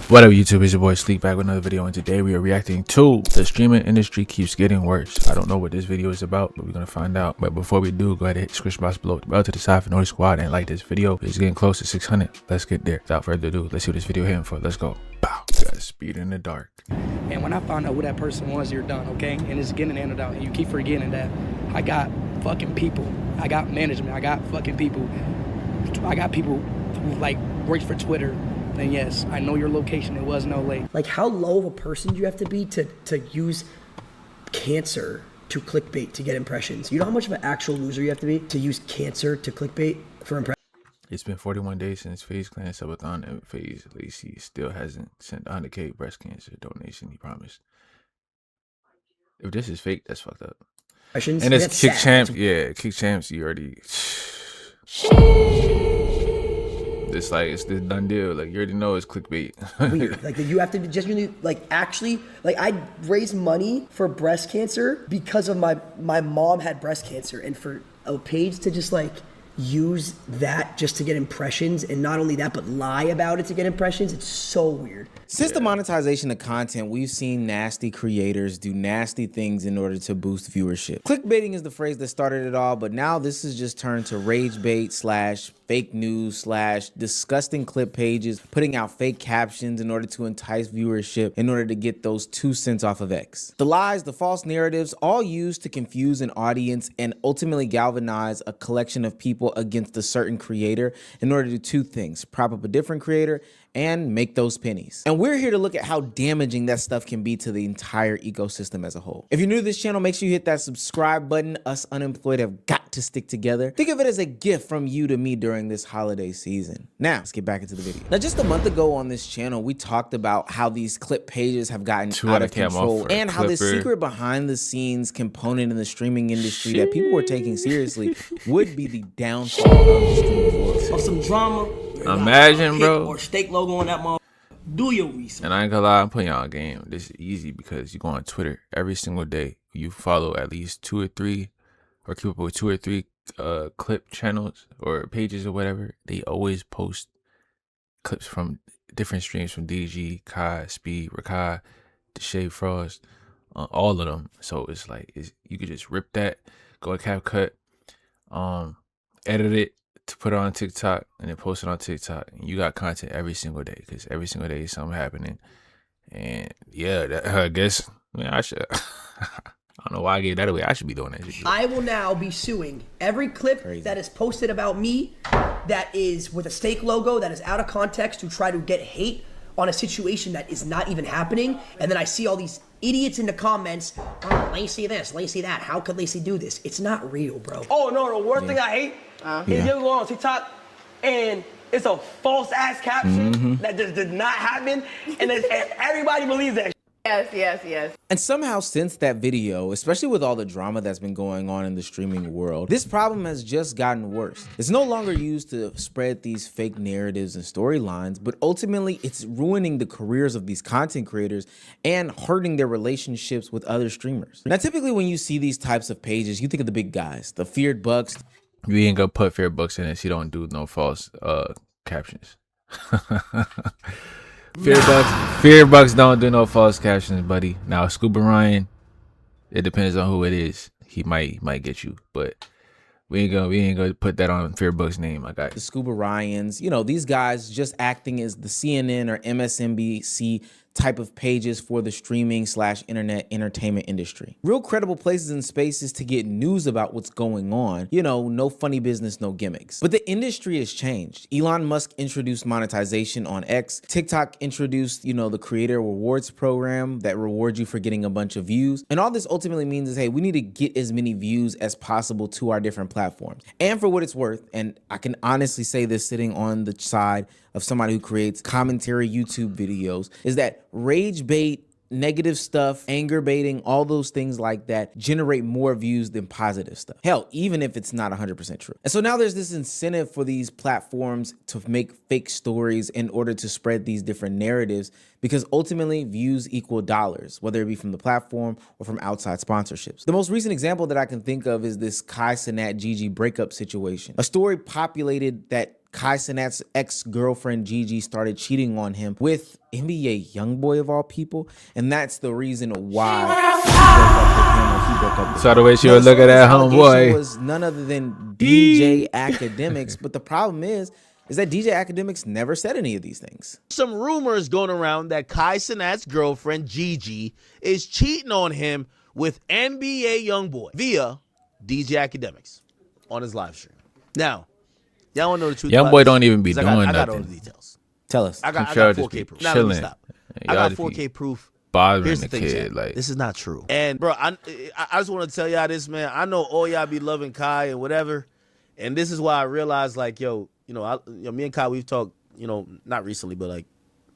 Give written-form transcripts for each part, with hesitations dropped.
What up, YouTube? It's your boy Sleep back with another video, and today we are reacting to the streaming industry keeps getting worse. I don't know what this video is about, but we're gonna find out. But before we do, go ahead and hit the description box below, the bell to the side for Noise Squad, and like this video. It's getting close to 600. Let's get there. Without further ado, let's see what this video hitting for. Let's go. Bow. Got speed in the dark. And when I found out who that person was, you're done, okay? And it's getting handed out. And you keep forgetting that I got fucking people. I got management. I got fucking people. I got people who like works for Twitter. And yes, I know your location. It was in LA. Like, how low of a person do you have to be to use cancer to clickbait to get impressions? You know how much of an actual loser you have to be to use cancer to clickbait for impressions? It's been 41 days since FaZe Clan Subathon, and FaZe Lacy still hasn't sent 100K breast cancer donation he promised. If this is fake, that's fucked up. And it's Kick Champs. Yeah, Kick Champs, you already... It's like, it's the done deal. Like, you already know it's clickbait. Weird. Like, you have to be genuinely, like, actually, like, I raised money for breast cancer because of my mom had breast cancer, and for a page to just, like, use that just to get impressions, and not only that, but lie about it to get impressions, it's so weird. Since the monetization of content, we've seen nasty creators do nasty things in order to boost viewership. Clickbaiting is the phrase that started it all, but now this has just turned to rage bait / fake news / disgusting clip pages, putting out fake captions in order to entice viewership in order to get those 2 cents off of X. The lies, the false narratives, all used to confuse an audience and ultimately galvanize a collection of people against a certain creator in order to do 2 things: prop up a different creator and make those pennies. And we're here to look at how damaging that stuff can be to the entire ecosystem as a whole. If you're new to this channel, make sure you hit that subscribe button. Us unemployed have got to stick together. Think of it as a gift from you to me during this holiday season. Now, let's get back into the video. Now, just a month ago on this channel, we talked about how these clip pages have gotten out of control and how this secret behind the scenes component in the streaming industry that people were taking seriously would be the downfall of the streaming world. Of some drama. Imagine, bro. Or steak logo on that mom. Do your research. And I ain't gonna lie, I'm putting y'all a game. This is easy because you go on Twitter every single day. You follow at least 2 or 3, or keep up with 2 or 3 clip channels or pages or whatever. They always post clips from different streams from DDG, Kai, Speed, Rakai, Deshae Frost, all of them. So it's like you could just rip that, go to CapCut, edit it to put it on TikTok, and then post it on TikTok. And you got content every single day because every single day is something happening. And yeah, I guess, man, I should. I don't know why I gave that away. I should be doing that. I will now be suing every clip that is posted about me that is with a steak logo that is out of context to try to get hate on a situation that is not even happening. And then I see all these idiots in the comments, oh, Lacy this, Lacy that. How could Lacy do this? It's not real, bro. Oh, no, the worst thing I hate is you go on TikTok and it's a false ass caption that just did not happen, and everybody believes that. Yes. And somehow since that video, especially with all the drama that's been going on in the streaming world, this problem has just gotten worse. It's no longer used to spread these fake narratives and storylines, but ultimately it's ruining the careers of these content creators and hurting their relationships with other streamers. Now, typically when you see these types of pages, you think of the big guys, the Feared Bucks. You ain't gonna put Feared Bucks in it. She don't do no false captions. Feared Bucks don't do no false captions, buddy. Now Scuba Ryan, it depends on who it is. He might get you, but we ain't gonna put that on Feared Bucks' name. I got the Scuba Ryans, you know, these guys just acting as the CNN or MSNBC type of pages for the streaming / internet entertainment industry. Real credible places and spaces to get news about what's going on. You know, no funny business, no gimmicks. But the industry has changed. Elon Musk introduced monetization on X. TikTok introduced, you know, the creator rewards program that rewards you for getting a bunch of views. And all this ultimately means is, hey, we need to get as many views as possible to our different platforms. And for what it's worth, and I can honestly say this sitting on the side of somebody who creates commentary YouTube videos, is that rage bait, negative stuff, anger baiting, all those things like that generate more views than positive stuff. Hell, even if it's not 100% true. And so now there's this incentive for these platforms to make fake stories in order to spread these different narratives, because ultimately views equal dollars, whether it be from the platform or from outside sponsorships. The most recent example that I can think of is this Kai Cenat Gigi breakup situation. A story populated that Kai Cenat's ex-girlfriend Gigi started cheating on him with NBA YoungBoy of all people, and that's the reason why he broke up with him. Saw the way she would look at that homeboy. Was none other than DJ Academics, but the problem is that DJ Academics never said any of these things. Some rumors going around that Kai Cenat's girlfriend Gigi is cheating on him with NBA YoungBoy via DJ Academics on his live stream. Now, y'all want to know the truth? YoungBoy don't even be doing I got all nothing. the details. Tell us. I got just 4K be proof. Now let me chilling. stop. I Y'all got just 4K be proof. Bothering Here's the the thing, kid, chat. like This is not true. And bro, I just want to tell y'all this, man. I know all y'all be loving Kai and whatever, and this is why I realized, like, me and Kai, we've talked, not recently, but like,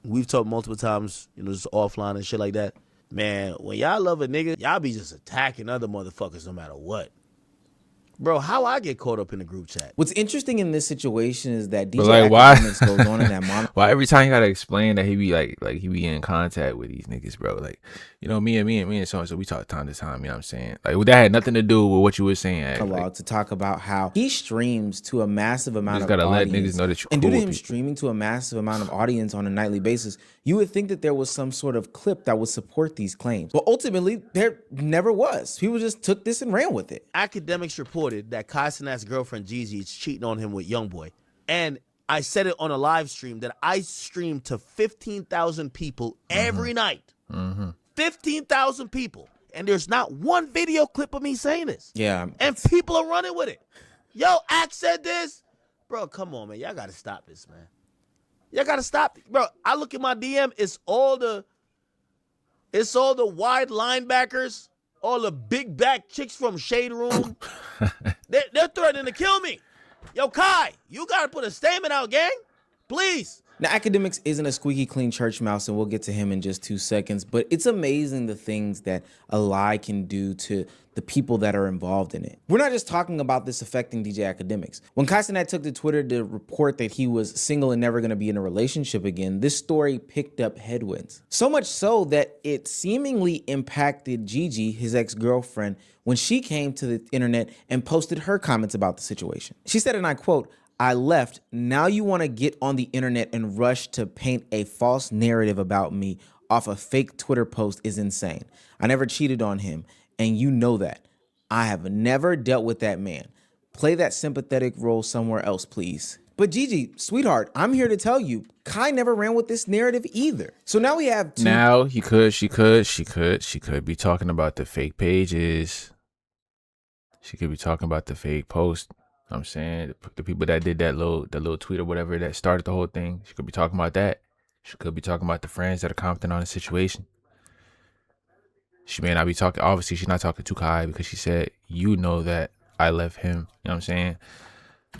we've talked multiple times, just offline and shit like that. Man, when y'all love a nigga, y'all be just attacking other motherfuckers no matter what. Bro, how I get caught up in the group chat? What's interesting in this situation is that DJ like, why? Academics goes on in that monologue. why every time you gotta explain that he be like he be in contact with these niggas, bro? Like, me and so we talk time to time. You know what I'm saying? Like, that had nothing to do with what you were saying. Like, To talk about how he streams to a massive amount just of gotta audience. let niggas know that you and cool due to with him people. streaming to a massive amount of audience on a nightly basis, you would think that there was some sort of clip that would support these claims. But ultimately, there never was. People just took this and ran with it. Academics reported that Kai Cenat's girlfriend Gigi is cheating on him with YoungBoy. And I said it on a live stream that I stream to 15,000 people every night. 15,000 people. And there's not one video clip of me saying this. Yeah. And people are running with it. Yo, Act said this. Bro, come on, man. Y'all got to stop this, man. Y'all got to stop. Bro, I look at my DM. It's all the wide linebackers, all the big back chicks from Shade Room. They're threatening to kill me. Yo, Kai, you got to put a statement out, gang. Please. Now, Academics isn't a squeaky clean church mouse, and we'll get to him in just 2 seconds, but it's amazing the things that a lie can do to the people that are involved in it. We're not just talking about this affecting DJ Academics. When Kai Cenat took to Twitter to report that he was single and never going to be in a relationship again, this story picked up headwinds. So much so that it seemingly impacted Gigi, his ex-girlfriend, when she came to the internet and posted her comments about the situation. She said, and I quote, "I left. Now you want to get on the internet and rush to paint a false narrative about me off a fake Twitter post is insane. I never cheated on him, and you know that. I have never dealt with that man. Play that sympathetic role somewhere else, please." But Gigi, sweetheart, I'm here to tell you, Kai never ran with this narrative either. So now we have two. Now she could be talking about the fake pages. She could be talking about the fake post. I'm saying the people that did that little tweet or whatever that started the whole thing. She could be talking about that. She could be talking about the friends that are commenting on the situation. She may not be talking. Obviously, she's not talking to Kai because she said, "You know that I left him." You know what I'm saying?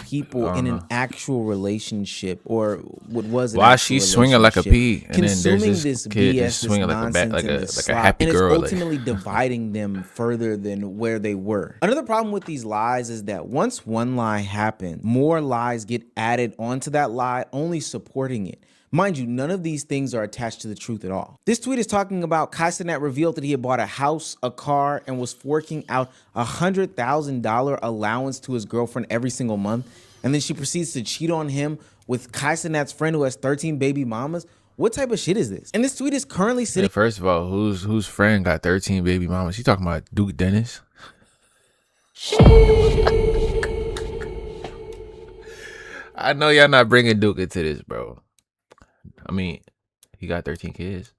People in an actual relationship, or what was it? Why she's swinging like a pea, and then there's consuming this this kid BS, just swinging this like a nonsense, like a happy and girl. it's ultimately dividing them further than where they were. Another problem with these lies is that once one lie happens, more lies get added onto that lie, only supporting it. Mind you, none of these things are attached to the truth at all. This tweet is talking about Kai Cenat revealed that he had bought a house, a car, and was forking out $100,000 allowance to his girlfriend every single month. And then she proceeds to cheat on him with Kai Cenat's friend who has 13 baby mamas. What type of shit is this? And this tweet is currently sitting. Yeah, first of all, whose friend got 13 baby mamas? She talking about Duke Dennis? I know y'all not bringing Duke into this, bro. I mean, he got 13 kids.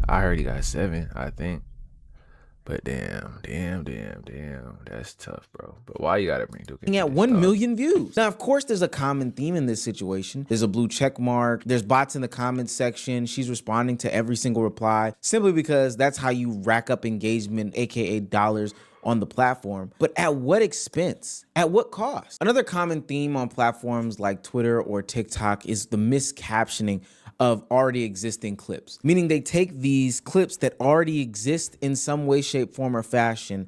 I heard he got 7, I think. But damn, that's tough, bro. But why you gotta bring Duke into at this, 1 dog? million views. Now, of course, there's a common theme in this situation. There's a blue check mark. There's bots in the comments section. She's responding to every single reply simply because that's how you rack up engagement, aka dollars, on the platform. But at what expense? At what cost? Another common theme on platforms like Twitter or TikTok is the miscaptioning of already existing clips, meaning they take these clips that already exist in some way, shape, form, or fashion,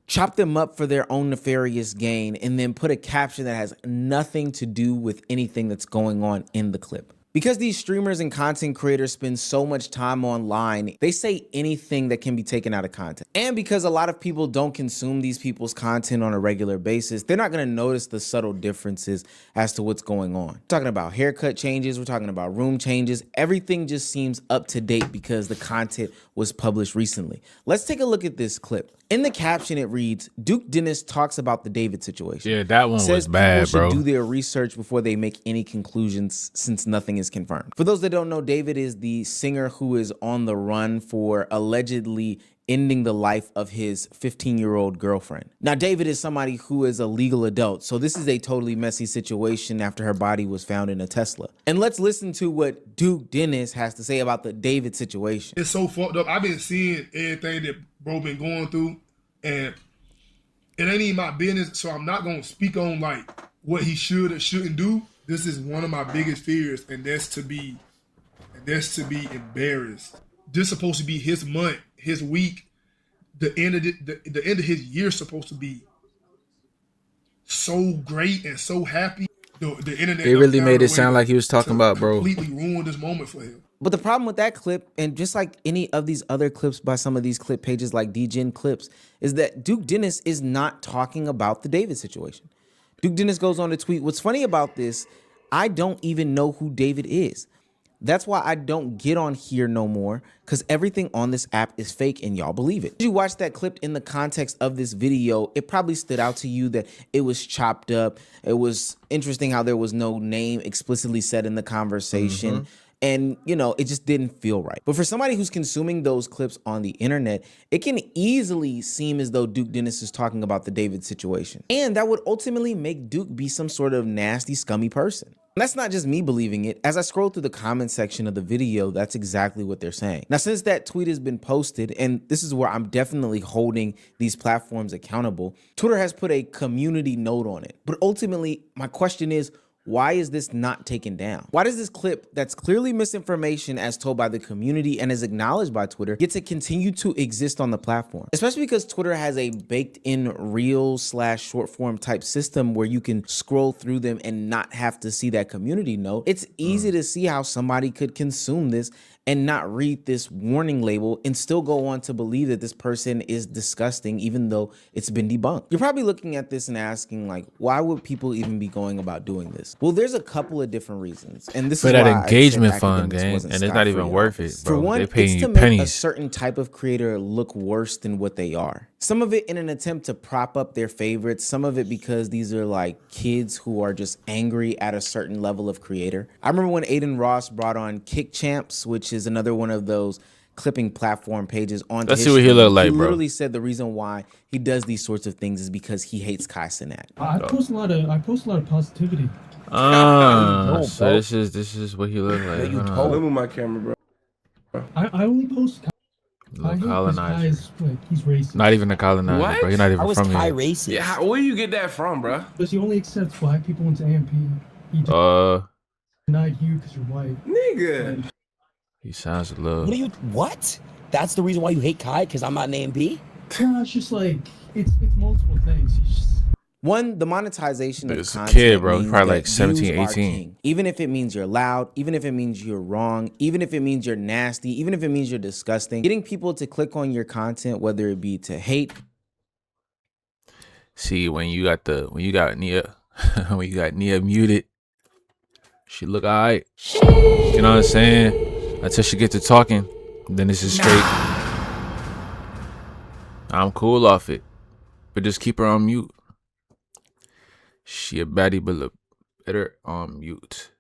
chop them up for their own nefarious gain, and then put a caption that has nothing to do with anything that's going on in the clip. Because these streamers and content creators spend so much time online, they say anything that can be taken out of context. And because a lot of people don't consume these people's content on a regular basis, they're not gonna notice the subtle differences as to what's going on. We're talking about haircut changes, we're talking about room changes, everything just seems up to date because the content was published recently. Let's take a look at this clip. In the caption, it reads, Duke Dennis talks about the David situation. Yeah, that one Says was bad, people bro. should do their research before they make any conclusions since nothing is confirmed. For those that don't know, David is the singer who is on the run for allegedly ending the life of his 15-year-old girlfriend. Now, David is somebody who is a legal adult, so this is a totally messy situation after her body was found in a Tesla. And let's listen to what Duke Dennis has to say about the David situation. It's so fucked up. I've been seeing everything that bro been going through, and it ain't even my business, so I'm not gonna speak on like what he should or shouldn't do. This is one of my biggest fears, and that's to be embarrassed. This supposed to be his month, his week. The end of the end of his year supposed to be so great and so happy. The internet. They really made it sound like he was talking about, bro. Completely ruined this moment for him. But the problem with that clip, and just like any of these other clips by some of these clip pages like DGen Clips, is that Duke Dennis is not talking about the David situation. Duke Dennis goes on to tweet, what's funny about this, I don't even know who David is. That's why I don't get on here no more, because everything on this app is fake and y'all believe it. If you watch that clip in the context of this video, it probably stood out to you that it was chopped up. It was interesting how there was no name explicitly said in the conversation. And, you know, it just didn't feel right. But for somebody who's consuming those clips on the internet, it can easily seem as though Duke Dennis is talking about the David situation. And that would ultimately make Duke be some sort of nasty, scummy person. And that's not just me believing it. As I scroll through the comment section of the video, that's exactly what they're saying. Now, since that tweet has been posted, and this is where I'm definitely holding these platforms accountable, Twitter has put a community note on it. But ultimately, my question is, why is this not taken down? Why does this clip that's clearly misinformation as told by the community and is acknowledged by Twitter get to continue to exist on the platform? Especially because Twitter has a baked in reel/short form type system where you can scroll through them and not have to see that community note. It's easy to see how somebody could consume this and not read this warning label and still go on to believe that this person is disgusting, even though it's been debunked. You're probably looking at this and asking, like, why would people even be going about doing this? Well, there's a couple of different reasons. And this For is that why I engagement said fund, academics gang, wasn't and it's not even scot-free. worth it, bro. For one, They're paying it's to you make a pennies. certain type of creator look worse than what they are. Some of it in an attempt to prop up their favorites, some of it because these are like kids who are just angry at a certain level of creator. I remember when Aiden Ross brought on Kick Champs, which is another one of those clipping platform pages on. Let's see what he look like, bro. He literally said the reason why he does these sorts of things is because he hates Kai Cenat. I post a lot of positivity. So this is what he look like. Let me my camera, bro. I only post. I hate this Colonizer. guy's like he's racist. Not even a colonizer, What? bro. You're not How even was from Kai here. racist? Yeah, where you get that from, bro? Because he only accepts black people into AMP. He denied you because you're white. Nigga. He sounds a little. What? That's the reason why you hate Kai? Because I'm not an AMP? No, it's just like it's multiple things. He's just One, the monetization of It's a content kid, bro. means Probably that like 17, views are 18. king. Even if it means you're loud, even if it means you're wrong, even if it means you're nasty, even if it means you're disgusting, getting people to click on your content, whether it be to hate. See, when you got Nia, when you got Nia muted, she look alright. You know what I'm saying? Until she get to talking, then this is straight. I'm cool off it, but just keep her on mute. She a baddie, but look better on mute.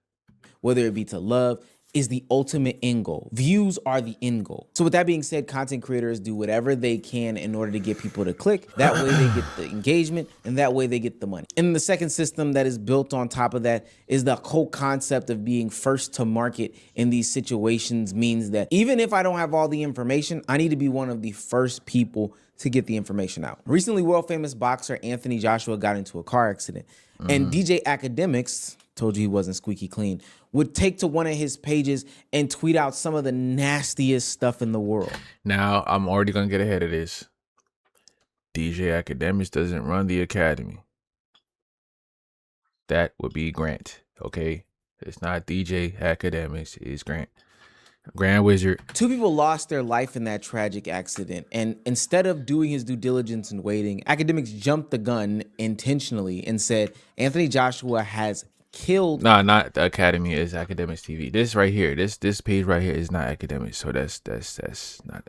Whether it be to love, is the ultimate end goal. Views are the end goal. So with that being said, content creators do whatever they can in order to get people to click. That way they get the engagement and that way they get the money. And the second system that is built on top of that is the whole concept of being first to market in these situations means that even if I don't have all the information, I need to be one of the first people to get the information out. Recently, world famous boxer Anthony Joshua got into a car accident and DJ Academics, told you he wasn't squeaky clean, would take to one of his pages and tweet out some of the nastiest stuff in the world. Now I'm already gonna get ahead of this. DJ Academics doesn't run the academy. That would be Grant, okay? It's not DJ Academics, it's Grant. Grand Wizard. 2 people lost their life in that tragic accident, and instead of doing his due diligence and waiting, Academics jumped the gun intentionally and said Anthony Joshua has killed. Nah, not the Academy, is Academics TV. This right here, this page right here is not Academics, so that's not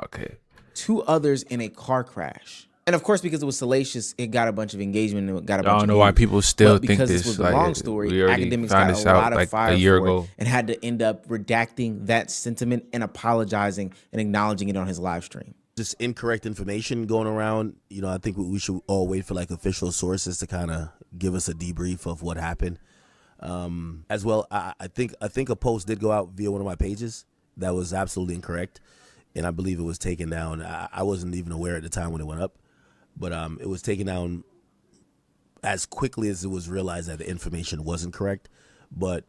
okay. 2 others in a car crash. And of course, because it was salacious, it got a bunch of engagement and it got a bunch I of don't know why views. people still But think because this this was the like, wrong story. we already Academics found got this a out lot of like fire a year for ago. it and had to end up redacting that sentiment and apologizing and acknowledging it on his live stream. Just incorrect information going around. You know, I think we should all wait for like official sources to kind of give us a debrief of what happened. As well, I think a post did go out via one of my pages that was absolutely incorrect, and I believe it was taken down. I wasn't even aware at the time when it went up, but it was taken down as quickly as it was realized that the information wasn't correct. But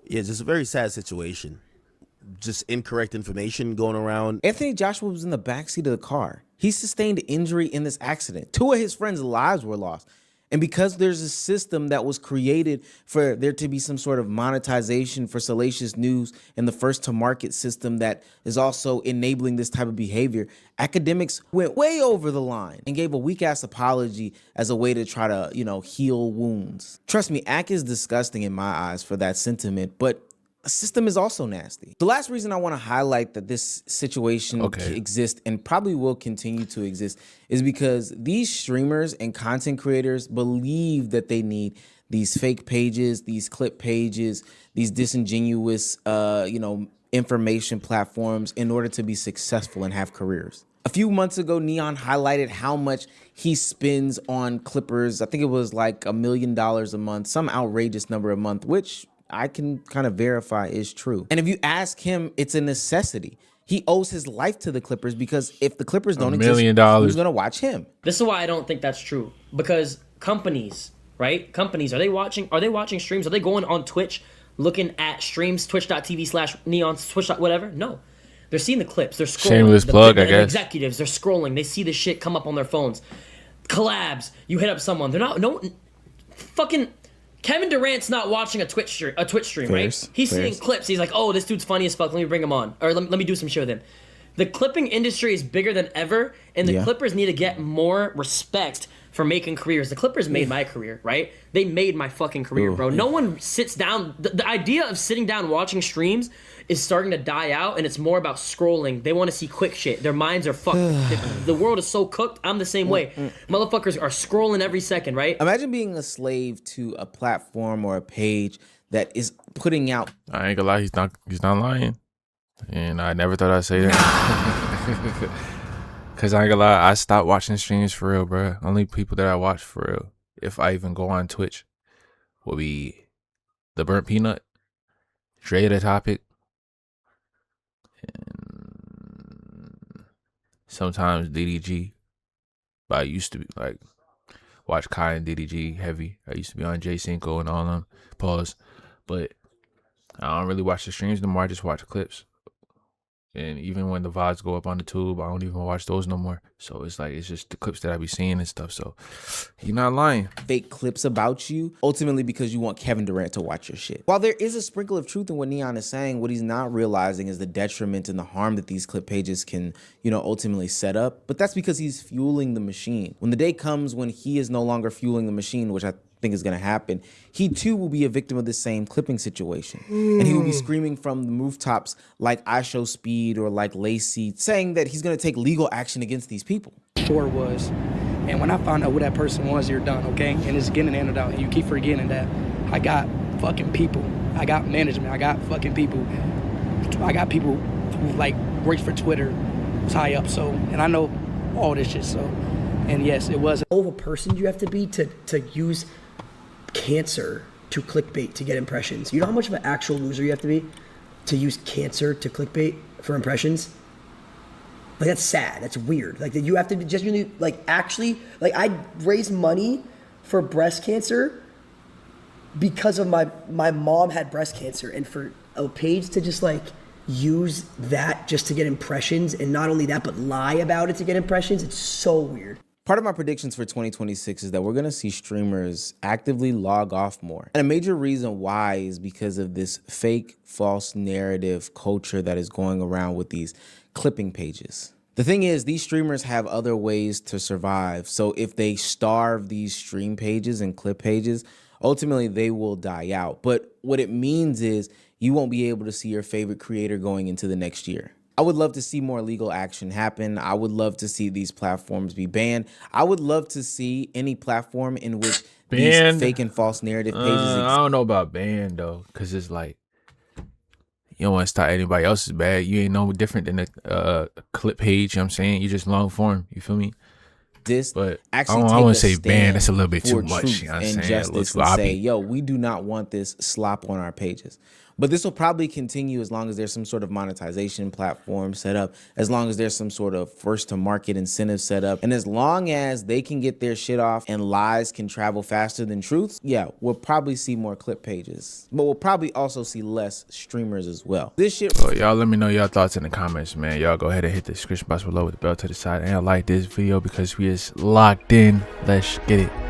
yeah, just a very sad situation. Just incorrect information going around. Anthony Joshua was in the backseat of the car. He sustained injury in this accident. 2 of his friends' lives were lost. And because there's a system that was created for there to be some sort of monetization for salacious news and the first to market system that is also enabling this type of behavior, Academics went way over the line and gave a weak ass apology as a way to try to, heal wounds. Trust me, Ac is disgusting in my eyes for that sentiment, but a system is also nasty. The last reason I want to highlight that this situation exists and probably will continue to exist is because these streamers and content creators believe that they need these fake pages, these clip pages, these disingenuous, information platforms in order to be successful and have careers. A few months ago, Neon highlighted how much he spends on clippers. I think it was like $1 million a month, some outrageous number a month, which I can kind of verify is true. And if you ask him, it's a necessity. He owes his life to the Clippers because if the Clippers don't exist, who's going to watch him? This is why I don't think that's true. Because companies, right? Companies, are they watching streams? Are they going on Twitch looking at streams, twitch.tv/neon, Twitch, whatever? No. They're seeing the clips. They're scrolling. Shameless plug, I guess. Executives, they're scrolling. They see the shit come up on their phones. Collabs. You hit up someone. They're not, fucking... Kevin Durant's not watching a Twitch stream, right? He's seeing clips. He's like, oh, this dude's funny as fuck. Let me bring him on. Or let me do some shit with him. The clipping industry is bigger than ever, and the Clippers need to get more respect for making careers. The Clippers made my career, right? They made my fucking career, bro. No one sits down. The idea of sitting down watching streams is starting to die out, and it's more about scrolling. They want to see quick shit. Their minds are fucked. The world is so cooked. I'm the same way. Motherfuckers are scrolling every second, right? Imagine being a slave to a platform or a page that is putting out. I ain't gonna lie, he's not lying. And I never thought I'd say that. Cause I ain't gonna lie, I stopped watching streams for real, bro. Only people that I watch for real, if I even go on Twitch, will be the Burnt Peanut, Dre the Topic, and sometimes DDG. But I used to be like watch Kai and DDG heavy. I used to be on J Cinco and all them. Pause. But I don't really watch the streams no more. I just watch clips. And even when the VODs go up on the tube, I don't even watch those no more. So it's like, it's just the clips that I be seeing and stuff. So you're not lying. Fake clips about you, ultimately because you want Kevin Durant to watch your shit. While there is a sprinkle of truth in what Neon is saying, what he's not realizing is the detriment and the harm that these clip pages can, ultimately set up. But that's because he's fueling the machine. When the day comes when he is no longer fueling the machine, which I think is going to happen, he too will be a victim of the same clipping situation. And he will be screaming from the rooftops like I Show Speed or like Lacey, saying that he's going to take legal action against these people. Sure was. And when I found out who that person was, you're done, okay? And it's getting handed out. And you keep forgetting that I got fucking people. I got management. I got fucking people. I got people who like works for Twitter, tie up. So, and I know all this shit. So, and yes, it was. Of a person you have to be to use cancer to clickbait to get impressions. You know how much of an actual loser you have to be to use cancer to clickbait for impressions? Like, that's sad. That's weird. Like, that you have to just really, like, actually, like, I raised money for breast cancer because of my mom had breast cancer, and for a page to just, like, use that just to get impressions, and not only that, but lie about it to get impressions. It's so weird. Part of my predictions for 2026 is that we're gonna see streamers actively log off more. And a major reason why is because of this fake, false narrative culture that is going around with these clipping pages. The thing is, these streamers have other ways to survive. So if they starve these stream pages and clip pages, ultimately they will die out. But what it means is you won't be able to see your favorite creator going into the next year. I would love to see more legal action happen. I would love to see these platforms be banned. I would love to see any platform in which these fake and false narrative pages exist. I don't know about banned though, because it's like, you don't want to start anybody else's bad. You ain't no different than a clip page, you know what I'm saying? You just long form, you feel me? But actually I wouldn't say ban. That's a little bit too much. You know what I'm and saying? justice and say, yo, we do not want this slop on our pages. But this will probably continue as long as there's some sort of monetization platform set up, as long as there's some sort of first to market incentive set up, and as long as they can get their shit off and lies can travel faster than truths, yeah, we'll probably see more clip pages. But we'll probably also see less streamers as well. This shit. So y'all let me know y'all thoughts in the comments, man. Y'all go ahead and hit the description box below with the bell to the side and like this video because we is locked in. Let's get it.